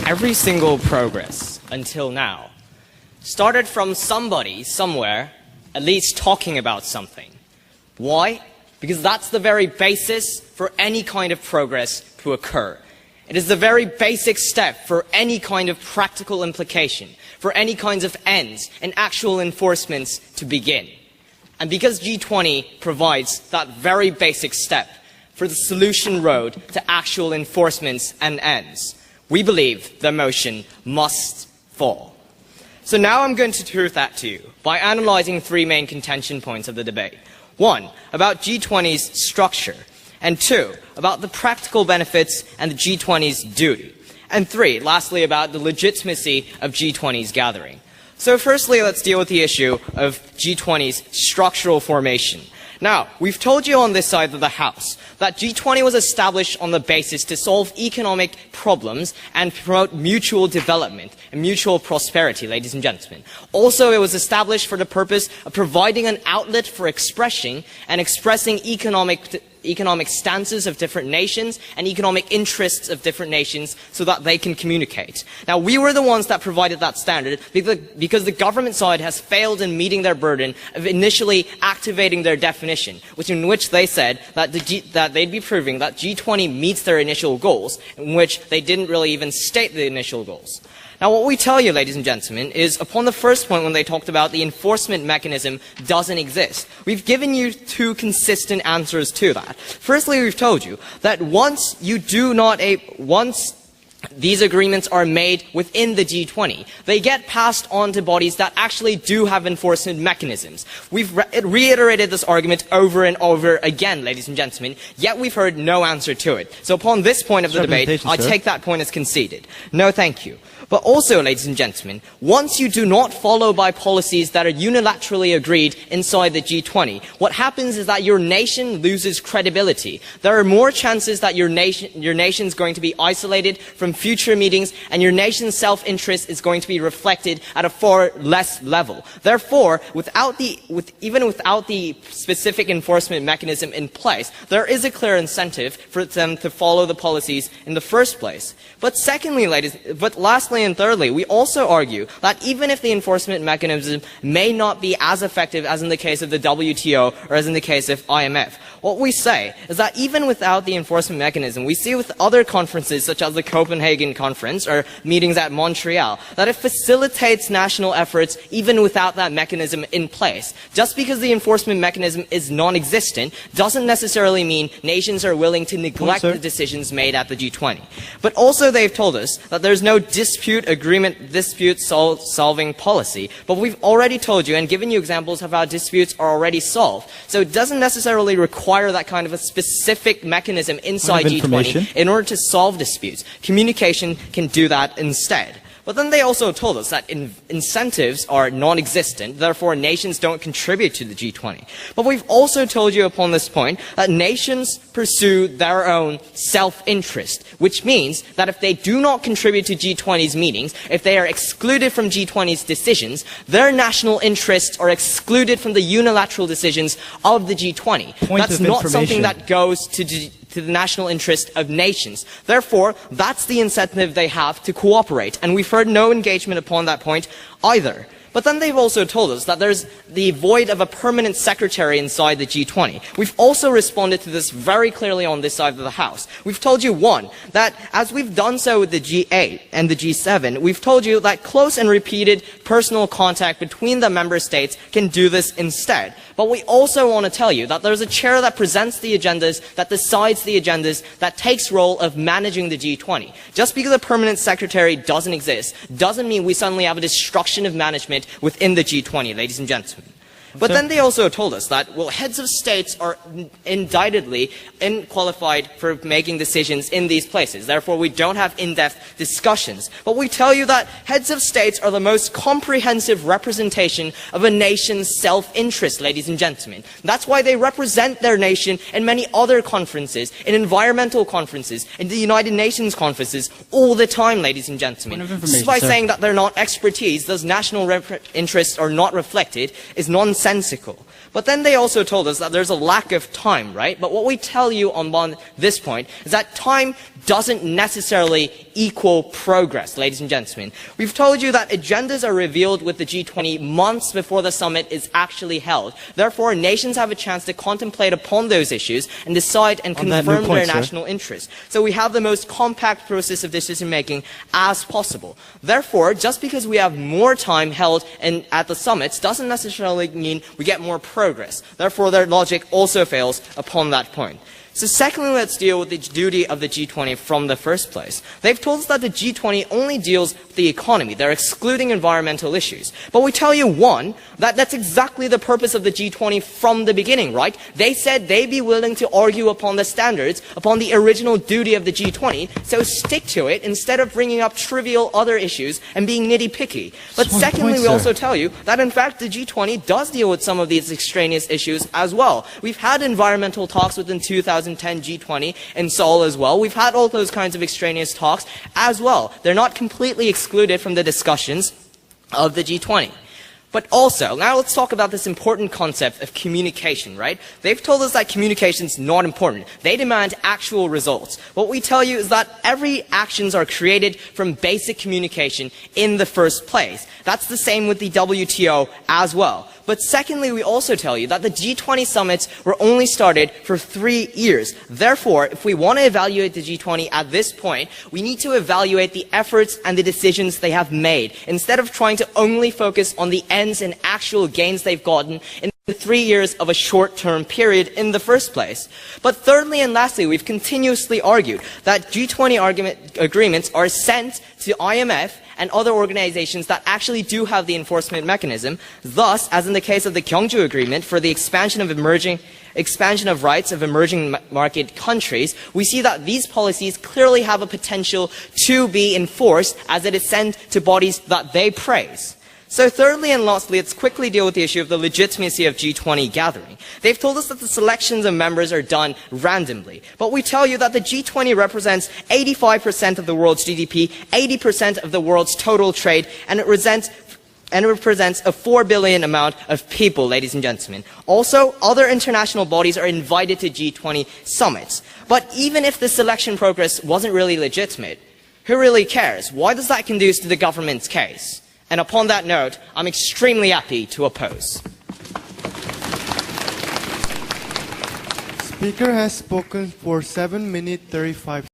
every single progress until now started from somebody, somewhere, at least talking about something. Why? Because that's the very basis for any kind of progress to occur. It is the very basic step for any kind of practical implication, for any kinds of ends and actual enforcements to begin. And because G20 provides that very basic step for the solution road to actual enforcements and ends, we believe the motion must fall. So now I'm going to prove that to you by analyzing three main contention points of the debate. One, about G20's structure. And two, about the practical benefits and the G20's duty. And three, lastly, about the legitimacy of G20's gathering. So firstly, let's deal with the issue of G20's structural formation. Now, we've told you on this side of the House that G20 was established on the basis to solve economic problems and promote mutual development and mutual prosperity, ladies and gentlemen. Also, it was established for the purpose of providing an outlet for expressing and expressing economic stances of different nations and economic interests of different nations so that they can communicate. Now, we were the ones that provided that standard because the government side has failed in meeting their burden of initially activating their definition, in which they said that, that they'd be proving that G20 meets their initial goals, in which they didn't really even state the initial goals. Now, what we tell you, ladies and gentlemen, is upon the first point when they talked about the enforcement mechanism doesn't exist, we've given you two consistent answers to that. Firstly, we've told you that once these agreements are made within the G20, they get passed on to bodies that actually do have enforcement mechanisms. We've reiterated this argument over and over again, ladies and gentlemen, yet we've heard no answer to it. So upon this point of the debate, I take that point as conceded. No, thank you. But also, ladies and gentlemen, once you do not follow by policies that are unilaterally agreed inside the G20, what happens is that your nation loses credibility. There are more chances that your nation's going to be isolated from future meetings, and your nation's self-interest is going to be reflected at a far less level. Therefore, even without the specific enforcement mechanism in place, there is a clear incentive for them to follow the policies in the first place. But lastly and thirdly, we also argue that even if the enforcement mechanism may not be as effective as in the case of the WTO or as in the case of IMF, what we say is that even without the enforcement mechanism, we see with other conferences such as the Copenhagen Conference or meetings at Montreal, that it facilitates national efforts even without that mechanism in place. Just because the enforcement mechanism is non-existent doesn't necessarily mean nations are willing to neglect the decisions made at the G20. But also they've told us that there's no dispute solving policy. But we've already told you and given you examples of how disputes are already solved. So it doesn't necessarily require that kind of a specific mechanism inside G20 in order to solve disputes. Communication can do that instead. But then they also told us that incentives are non-existent, therefore nations don't contribute to the G20. But we've also told you upon this point that nations pursue their own self-interest, which means that if they do not contribute to G20's meetings, if they are excluded from G20's decisions, their national interests are excluded from the unilateral decisions of the G20. That's not something that goes to the national interest of nations. Therefore, that's the incentive they have to cooperate, and we've heard no engagement upon that point either. But then they've also told us that there's the void of a permanent secretary inside the G20. We've also responded to this very clearly on this side of the House. We've told you, one, that as we've done so with the G8 and the G7, we've told you that close and repeated personal contact between the member states can do this instead. But we also want to tell you that there's a chair that presents the agendas, that decides the agendas, that takes role of managing the G20. Just because a permanent secretary doesn't exist, doesn't mean we suddenly have a destruction of management within the G20, ladies and gentlemen. But then they also told us that, well, heads of states are undoubtedly unqualified for making decisions in these places. Therefore, we don't have in-depth discussions. But we tell you that heads of states are the most comprehensive representation of a nation's self-interest, ladies and gentlemen. That's why they represent their nation in many other conferences, in environmental conferences, in the United Nations conferences, all the time, ladies and gentlemen. Just by saying that they're not expertise, those national interests are not reflected, is nonsense. nonsensical. But then they also told us that there's a lack of time, right? But what we tell you on this point is that time doesn't necessarily equal progress, ladies and gentlemen. We've told you that agendas are revealed with the G20 months before the summit is actually held. Therefore, nations have a chance to contemplate upon those issues and decide and confirm their national interests. So we have the most compact process of decision-making as possible. Therefore, just because we have more time held at the summits doesn't necessarily mean we get more progress. Therefore, their logic also fails upon that point. So secondly, let's deal with the duty of the G20 from the first place. They've told us that the G20 only deals with the economy. They're excluding environmental issues. But we tell you, one, that that's exactly the purpose of the G20 from the beginning, right? They said they'd be willing to argue upon the standards, upon the original duty of the G20, so stick to it instead of bringing up trivial other issues and being nitty-picky. But secondly, we also tell you that in fact the G20 does deal with some of these extraneous issues as well. We've had environmental talks within 2010 G20 in Seoul as well. We've had all those kinds of extraneous talks as well. They're not completely excluded from the discussions of the G20. But also, now let's talk about this important concept of communication, right? They've told us that communication is not important. They demand actual results. What we tell you is that every actions are created from basic communication in the first place. That's the same with the WTO as well. But secondly, we also tell you that the G20 summits were only started for 3 years. Therefore, if we want to evaluate the G20 at this point, we need to evaluate the efforts and the decisions they have made, instead of trying to only focus on the ends and actual gains they've gotten in the 3 years of a short-term period in the first place. But thirdly and lastly, we've continuously argued that G20 agreements are sent to IMF and other organizations that actually do have the enforcement mechanism. Thus, as in the case of the Gyeongju Agreement for the expansion of rights of emerging market countries, we see that these policies clearly have a potential to be enforced as it is sent to bodies that they praise. So thirdly and lastly, let's quickly deal with the issue of the legitimacy of G20 gathering. They've told us that the selections of members are done randomly. But we tell you that the G20 represents 85% of the world's GDP, 80% of the world's total trade, and it represents a 4 billion amount of people, ladies and gentlemen. Also, other international bodies are invited to G20 summits. But even if the selection process wasn't really legitimate, who really cares? Why does that conduce to the government's case? And upon that note, I'm extremely happy to oppose. Speaker has spoken for 7 minutes 35